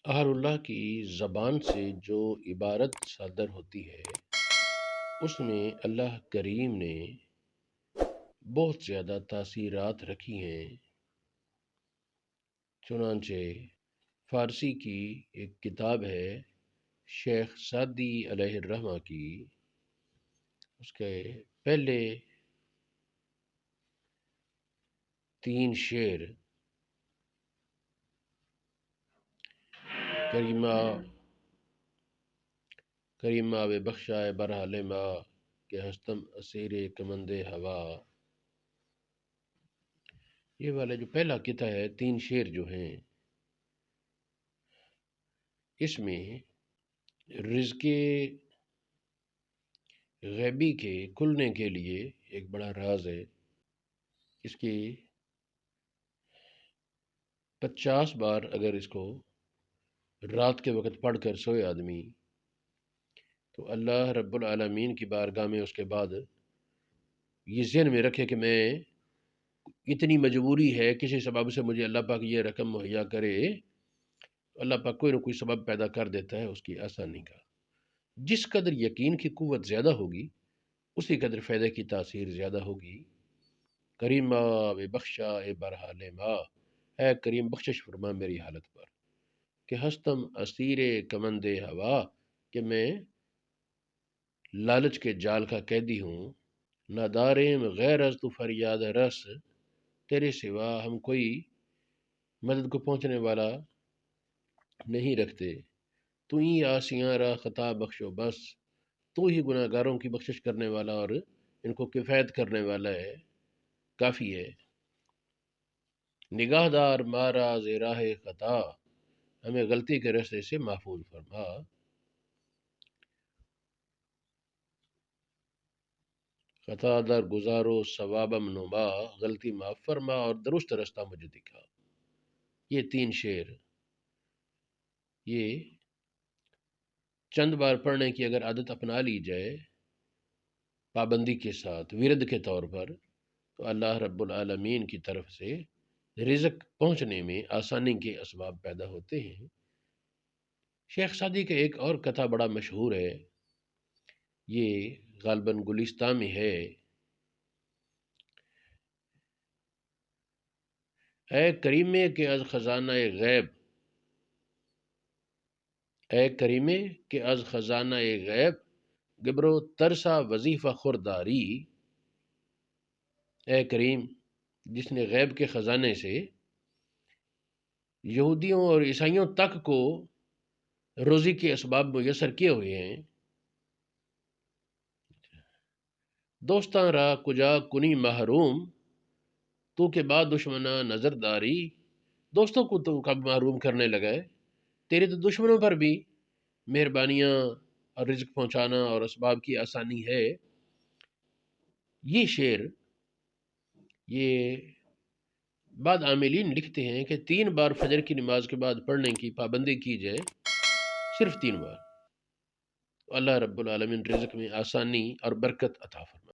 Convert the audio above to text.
اہل اللہ کی زبان سے جو عبارت صادر ہوتی ہے اس میں اللہ کریم نے بہت زیادہ تاثیرات رکھی ہیں۔ چنانچہ فارسی کی ایک کتاب ہے شیخ سعدی علیہ الرحمہ کی، اس کے پہلے 3 شعر کریمہ بے بخشائے برحال ماں کہ ہستم اسیر کمند ہوا، یہ والا جو پہلا قطعہ ہے 3 شعر جو ہیں اس میں رزق غیبی کے کھلنے کے لیے ایک بڑا راز ہے۔ اس کی 50 بار اگر اس کو رات کے وقت پڑھ کر سوئے آدمی تو اللہ رب العالمین کی بارگاہ میں اس کے بعد یہ ذہن میں رکھے کہ میں اتنی مجبوری ہے، کسی سبب سے مجھے اللہ پاک یہ رقم مہیا کرے، اللہ پاک کوئی نہ کوئی سبب پیدا کر دیتا ہے اس کی آسانی کا۔ جس قدر یقین کی قوت زیادہ ہوگی اسی قدر فائدے کی تاثیر زیادہ ہوگی۔ کریمہ بے بخشا اے برحال ماں، اے کریم بخشش فرما میری حالت پر کہ ہستم اسیر کمند ہوا، کہ میں لالچ کے جال کا قیدی ہوں۔ ناداریم غیر از تو فریاد رس، تیرے سوا ہم کوئی مدد کو پہنچنے والا نہیں رکھتے۔ تو ہی آسیاں را خطا بخشو بس، تو ہی گناہ گاروں کی بخشش کرنے والا اور ان کو کفایت کرنے والا ہے، کافی ہے۔ نگاہ دار مارا زراہ خطا، ہمیں غلطی کے رستے سے محفوظ فرما۔ خطا در گزارو ثوابم نما، غلطی معاف فرما اور درست رستہ مجھے دکھا۔ یہ 3 شعر یہ چند بار پڑھنے کی اگر عادت اپنا لی جائے پابندی کے ساتھ ورد کے طور پر تو اللہ رب العالمین کی طرف سے رزق پہنچنے میں آسانی کے اسباب پیدا ہوتے ہیں۔ شیخ سعدی کا ایک اور کتھا بڑا مشہور ہے، یہ غالباً گلستان میں ہے۔ اے کریمے کے از خزانہ غیب، اے کریمے کے از خزانہ غیب، گبرو ترسا وظیفہ خورداری۔ اے کریم جس نے غیب کے خزانے سے یہودیوں اور عیسائیوں تک کو روزی کے اسباب میسر کیے ہوئے ہیں، دوستاں را کجا کنی محروم، تو کے بعد دشمنہ نظر داری۔ دوستوں کو تو کب محروم کرنے لگا ہے، تیرے تو دشمنوں پر بھی مہربانیاں اور رزق پہنچانا اور اسباب کی آسانی ہے۔ یہ شعر یہ بعد عاملین لکھتے ہیں کہ 3 بار فجر کی نماز کے بعد پڑھنے کی پابندی کی جائے، صرف 3 بار، اللہ رب العالمین رزق میں آسانی اور برکت عطا فرمائے۔